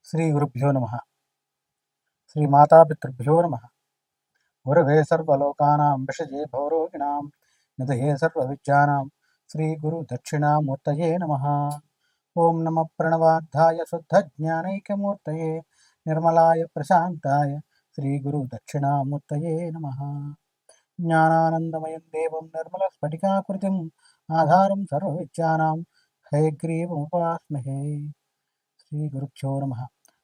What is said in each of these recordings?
శ్రీ గురుభ్యో నమ. శ్రీ మాతాపితృభ్యో నమ. గురవే సర్వలోకానాం విషజే భవరోగిణాం నిధయే సర్వవిద్యానాం శ్రీ గురు దక్షిణామూర్తయే నమ. ఓం నమ ప్రణవార్థాయ శుద్ధజ్ఞానైకమూర్తయే నిర్మలాయ ప్రశాంతాయ శ్రీ గురు దక్షిణామూర్తయే నమ. జ్ఞానానందమయం దేవం నిర్మల స్ఫటికాకృతిం ఆధారం సర్వవిద్యానాం హయగ్రీవముపాస్మహే. శ్రీ గురుభ్యో నమ.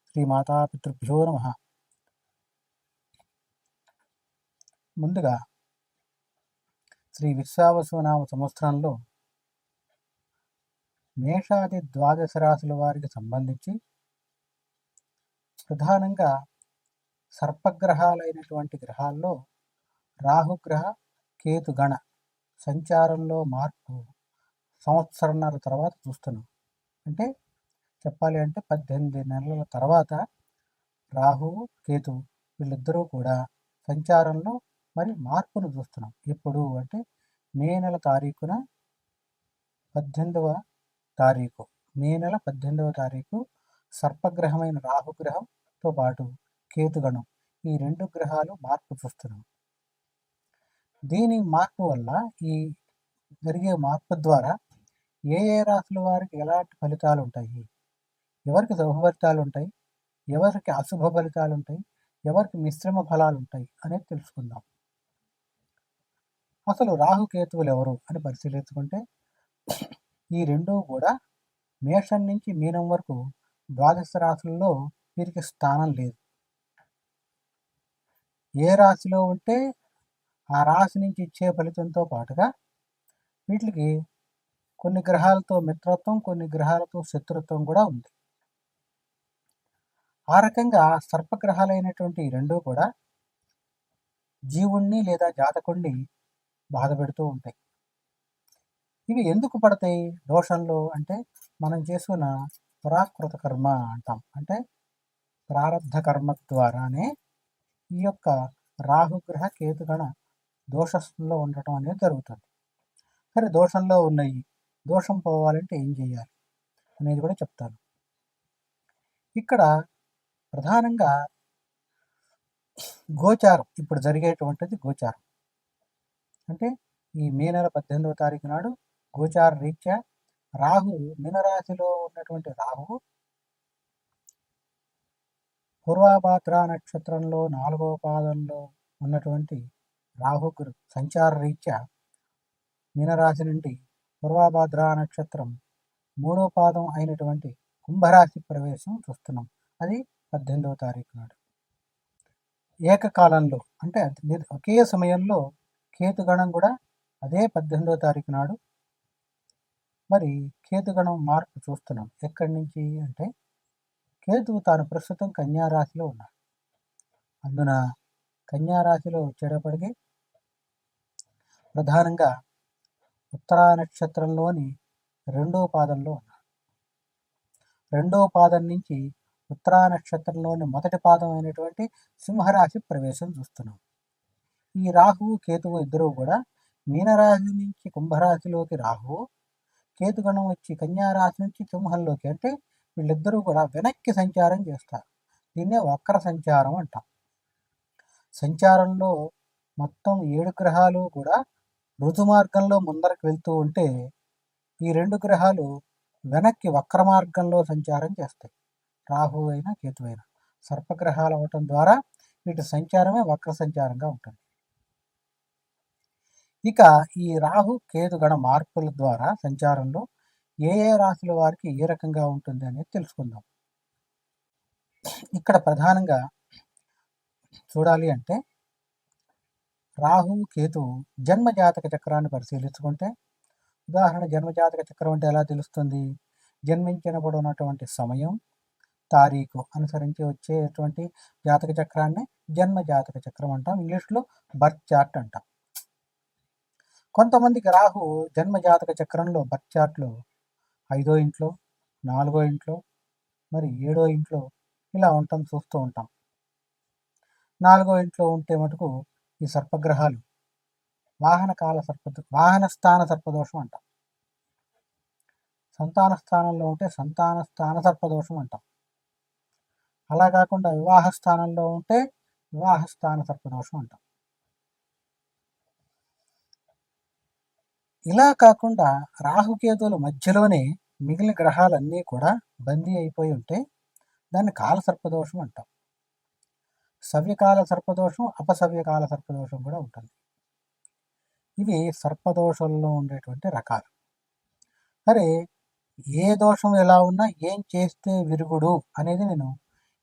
శ్రీ మాతాపితృభ్యో నమ. ముందుగా శ్రీ విశ్వావసునామ సంవత్సరంలో మేషాది ద్వాదశ రాశుల వారికి సంబంధించి ప్రధానంగా సర్పగ్రహాలైనటువంటి గ్రహాల్లో రాహుగ్రహ కేతుగణ సంచారంలో మార్పు సంవత్సరంన్నర తర్వాత చూస్తున్నాం. అంటే చెప్పాలి అంటే 18 నెలల తర్వాత రాహువు కేతువు వీళ్ళిద్దరూ కూడా సంచారంలో మరి మార్పును చూస్తున్నాం. ఎప్పుడు అంటే మే నెల 18వ తారీఖు సర్పగ్రహమైన రాహుగ్రహంతో పాటు కేతుగణం ఈ రెండు గ్రహాలు మార్పు చూస్తున్నాం. దీని మార్పు వల్ల ఈ జరిగే మార్పు ద్వారా ఏ ఏ రాశుల వారికి ఎలాంటి ఫలితాలు ఉంటాయి, ఎవరికి శుభ ఫలితాలు ఉంటాయి, ఎవరికి అశుభ ఫలితాలు ఉంటాయి, ఎవరికి మిశ్రమ ఫలాలు ఉంటాయి అనేది తెలుసుకుందాం. అసలు రాహుకేతువులు ఎవరు అని పరిశీలించుకుంటే ఈ రెండూ కూడా మేషం నుంచి మీనం వరకు ద్వాదశ రాశుల్లో వీరికి స్థానం లేదు. ఏ రాశిలో ఉంటే ఆ రాశి నుంచి ఇచ్చే ఫలితంతో పాటుగా వీటికి కొన్ని గ్రహాలతో మిత్రత్వం, కొన్ని గ్రహాలతో శత్రుత్వం కూడా ఉంది. ఆ రకంగా సర్పగ్రహాలైనటువంటి ఈ రెండూ కూడా జీవుణ్ణి లేదా జాతకుణ్ణి బాధ పెడుతూ ఉంటాయి. ఇవి ఎందుకు పడతాయి దోషంలో అంటే మనం చేసుకున్న పురాకృత కర్మ అంటాం. అంటే ప్రారబ్ధ కర్మ ద్వారానే ఈ యొక్క రాహుగ్రహ కేతుగణ దోషంలో ఉండటం అనేది జరుగుతుంది. సరే, దోషంలో ఉన్నాయి, దోషం పోవాలంటే ఏం చేయాలి అనేది కూడా చెప్తాను. ఇక్కడ ప్రధానంగా గోచారం, ఇప్పుడు జరిగేటువంటిది గోచారం. అంటే ఈ మే నెల 18వ తారీఖు నాడు గోచార రీత్యా రాహు మీనరాశిలో ఉన్నటువంటి రాహువు పూర్వభాద్ర నక్షత్రంలో 4వ పాదంలో ఉన్నటువంటి రాహుగ్ర సంచార రీత్యా మీనరాశి నుండి పూర్వభాద్ర నక్షత్రం 3వ పాదం అయినటువంటి కుంభరాశి ప్రవేశం చూస్తున్నాం. అది 18వ తారీఖు నాడు ఏకకాలంలో, అంటే ఒకే సమయంలో కేతుగణం కూడా అదే 18వ తారీఖు నాడు మరి కేతుగణం మార్పు చూస్తున్నాం. ఎక్కడి నుంచి అంటే కేతువు తాను ప్రస్తుతం కన్యారాశిలో ఉన్నాడు. అందున కన్యారాశిలో వచ్చేటప్పటికి ప్రధానంగా ఉత్తరా నక్షత్రంలోని 2వ పాదంలో ఉన్నాడు. 2వ పాదం నుంచి ఉత్తరా నక్షత్రంలోని మొదటి పాదం అయినటువంటి సింహరాశి ప్రవేశం చూస్తున్నాం. ఈ రాహువు కేతువు ఇద్దరు కూడా మీనరాశి నుంచి కుంభరాశిలోకి రాహువు, కేతుగణం వచ్చి కన్యారాశి నుంచి సింహంలోకి, అంటే వీళ్ళిద్దరూ కూడా వెనక్కి సంచారం చేస్తారు. దీన్నే వక్ర సంచారం అంటాం. సంచారంలో మొత్తం 7 గ్రహాలు కూడా ఋతు మార్గంలో ముందరకు వెళ్తూ ఉంటే ఈ 2 గ్రహాలు వెనక్కి వక్ర మార్గంలో సంచారం చేస్తాయి. రాహు అయినా కేతు అయినా సర్పగ్రహాలు అవటం ద్వారా వీటి సంచారమే వక్ర సంచారంగా ఉంటుంది. ఇక ఈ రాహు కేతుగణ మార్పుల ద్వారా సంచారంలో ఏ ఏ రాశుల వారికి ఏ రకంగా ఉంటుంది అనేది తెలుసుకుందాం. ఇక్కడ ప్రధానంగా చూడాలి అంటే రాహు కేతువు జన్మజాతక చక్రాన్ని పరిశీలించుకుంటే, ఉదాహరణ జన్మజాతక చక్రం అంటే ఎలా తెలుస్తుంది? జన్మించినప్పుడు ఉన్నటువంటి సమయం, తారీఖు అనుసరించి వచ్చేటువంటి జాతక చక్రాన్ని జన్మజాతక చక్రం అంటాం. ఇంగ్లీష్లో బర్త్ చార్ట్ అంటాం. కొంతమందికి రాహు జన్మజాతక చక్రంలో బర్త్ చార్ట్లో 5వ ఇంట్లో, 4వ ఇంట్లో, మరి 7వ ఇంట్లో ఇలా చూస్తూ ఉంటాం. 4వ ఇంట్లో ఉంటే మటుకు ఈ సర్పగ్రహాలు వాహన స్థాన సర్పదోషం అంటాం. సంతాన స్థానంలో ఉంటే సంతాన స్థాన సర్పదోషం అంటాం. అలా కాకుండా వివాహ స్థానంలో ఉంటే వివాహ స్థాన సర్పదోషం అంటాం. ఇలా కాకుండా రాహుకేతువుల మధ్యలోనే మిగిలిన గ్రహాలన్నీ కూడా బందీ అయిపోయి ఉంటే దాన్ని కాల సర్పదోషం అంటాం. సవ్యకాల సర్పదోషం, అపసవ్యకాల సర్పదోషం కూడా ఉంటుంది. ఇవి సర్పదోషంలో ఉండేటువంటి రకాలు. సరే, ఏ దోషం ఎలా ఉన్నా ఏం చేస్తే విరుగుడు అనేది నేను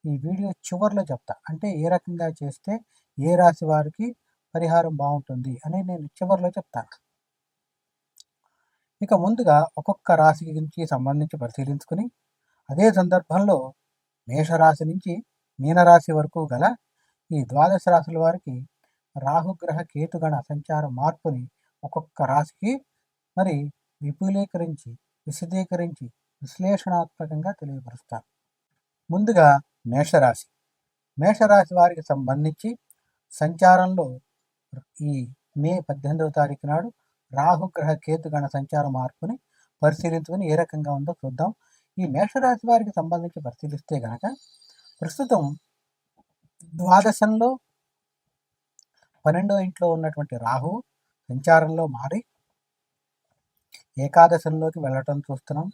ఈ వీడియో చివరిలో చెప్తా. అంటే ఏ రకంగా చేస్తే ఏ రాశి వారికి పరిహారం బాగుంటుంది అనేది నేను చివరిలో చెప్తాను. ఇక ముందుగా ఒక్కొక్క రాశి గురించి సంబంధించి పరిశీలించుకుని అదే సందర్భంలో మేషరాశి నుంచి మీనరాశి వరకు గల ఈ ద్వాదశ రాశుల వారికి రాహుగ్రహ కేతుగణ సంచార మార్పుని ఒక్కొక్క రాశికి మరి విపులీకరించి విశదీకరించి విశ్లేషణాత్మకంగా తెలియపరుస్తారు. ముందుగా మేషరాశి. మేషరాశి వారికి సంబంధించి సంచారంలో ఈ మే 18వ తారీఖు నాడు రాహుగ్రహ కేతుగణ సంచార మార్పుని పరిశీలించుకుని ఏ రకంగా ఉందో చూద్దాం. ఈ మేషరాశి వారికి సంబంధించి పరిశీలిస్తే గనక ప్రస్తుతం ద్వాదశంలో 12వ ఇంట్లో ఉన్నటువంటి రాహు సంచారంలో మారి ఏకాదశంలోకి వెళ్ళటం చూస్తున్నాం.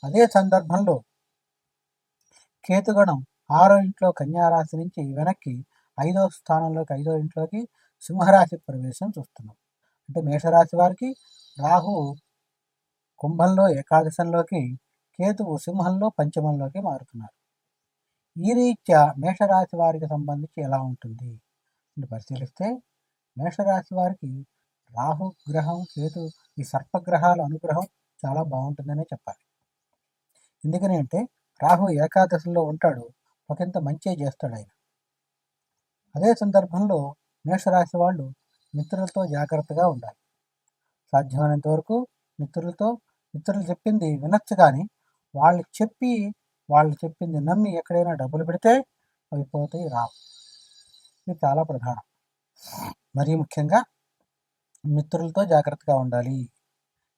అదే సందర్భంలో కేతుగణం 6వ ఇంట్లో కన్యారాశి నుంచి వెనక్కి 5వ స్థానంలోకి 5వ ఇంట్లోకి సింహరాశి ప్రవేశం చూస్తున్నాం. అంటే మేషరాశి వారికి రాహు కుంభంలో ఏకాదశంలోకి, కేతువు సింహంలో పంచమంలోకి మారుతున్నారు. ఈ రీత్యా మేషరాశి వారికి సంబంధించి ఎలా ఉంటుంది అని పరిశీలిస్తే మేషరాశి వారికి రాహు గ్రహం, కేతు ఈ సర్పగ్రహాల అనుగ్రహం చాలా బాగుంటుందనే చెప్పాలి. ఎందుకని అంటే రాహు ఏకాదశంలో ఉంటాడు, ఒకంత మంచి చేస్తాడు ఆయన. అదే సందర్భంలో మేషరాశి వాళ్ళు మిత్రులతో జాగ్రత్తగా ఉండాలి. సాధ్యమైనంత వరకు మిత్రులు చెప్పింది వినొచ్చు, కానీ వాళ్ళు చెప్పింది నమ్మి ఎక్కడైనా డబ్బులు పెడితే అవి పోతాయి, రావు. ఇది చాలా ప్రధానం. మరీ ముఖ్యంగా మిత్రులతో జాగ్రత్తగా ఉండాలి.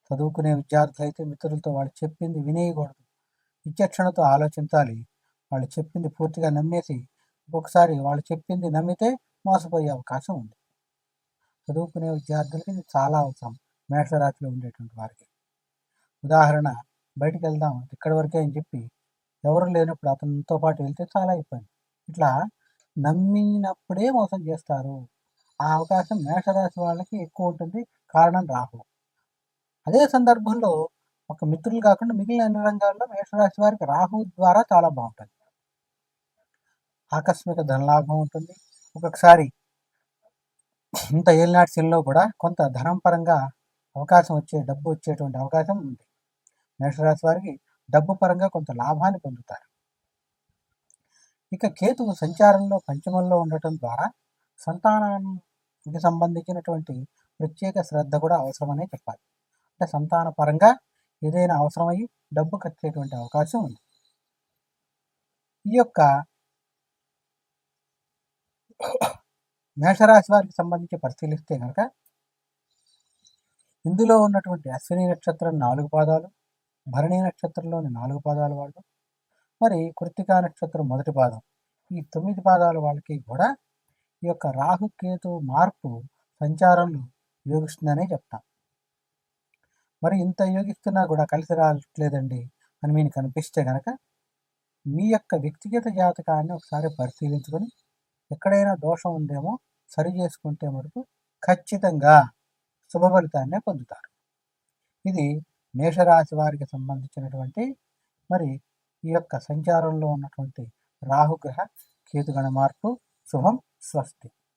చదువుకునే విద్యార్థులు అయితే మిత్రులతో వాళ్ళు చెప్పింది వినేయకూడదు, విచక్షణతో ఆలోచించాలి. వాళ్ళు చెప్పింది పూర్తిగా నమ్మేసి ఒక్కొక్కసారి వాళ్ళు చెప్పింది నమ్మితే మోసపోయే అవకాశం ఉంది. చదువుకునే విద్యార్థులకి ఇది చాలా అవసరం, మేషరాశిలో ఉండేటువంటి వారికి. ఉదాహరణ, బయటికి వెళ్దాం ఇక్కడి వరకే అని చెప్పి ఎవరు లేనప్పుడు అతనితో పాటు వెళ్తే చాలా ఇబ్బంది. ఇట్లా నమ్మినప్పుడే మోసం చేస్తారు. ఆ అవకాశం మేషరాశి వాళ్ళకి ఎక్కువ ఉంటుంది, కారణం రాహు. అదే సందర్భంలో ఒక మిత్రులు కాకుండా మిగిలిన అన్ని రంగాల్లో మేషరాశి వారికి రాహు ద్వారా చాలా బాగుంటుంది. ఆకస్మిక ధనలాభం ఉంటుంది. ఒక్కొక్కసారి ఇంత ఏలినాటి శనిలో కూడా కొంత ధనం పరంగా డబ్బు వచ్చేటువంటి అవకాశం ఉంది. మేషరాశి వారికి డబ్బు పరంగా కొంత లాభాన్ని పొందుతారు. ఇక కేతువు సంచారంలో పంచమంలో ఉండటం ద్వారా సంతానానికి సంబంధించినటువంటి ప్రత్యేక శ్రద్ధ కూడా అవసరమనే చెప్పాలి. అంటే సంతాన పరంగా ఏదైనా అవసరమయ్యి డబ్బు ఖర్చేటువంటి అవకాశం ఉంది. ఈ యొక్క మేషరాశి వారికి సంబంధించి పరిశీలిస్తే కనుక ఇందులో ఉన్నటువంటి అశ్విని నక్షత్రం 4 పాదాలు, భరణి నక్షత్రంలోని 4 పాదాల వాళ్ళు, మరి కృత్తికా నక్షత్రం మొదటి పాదం, ఈ 9 పాదాల వాళ్ళకి కూడా ఈ యొక్క రాహుకేతు మార్పు సంచారంలో యోగిస్తుందనే చెప్తాం. మరి ఇంత యోగిస్తున్నా కూడా కలిసి రావట్లేదండి అని మీకు అనిపిస్తే కనుక మీ యొక్క వ్యక్తిగత జాతకాన్ని ఒకసారి పరిశీలించుకొని ఎక్కడైనా దోషం ఉందేమో సరి చేసుకుంటే మటుకు ఖచ్చితంగా శుభ ఫలితాన్నే పొందుతారు. ఇది మేషరాశి వారికి సంబంధించినటువంటి మరి ఈ యొక్క సంచారంలో ఉన్నటువంటి రాహుగ్రహ కేతుగణ మార్పు. శుభం. స్వస్తి.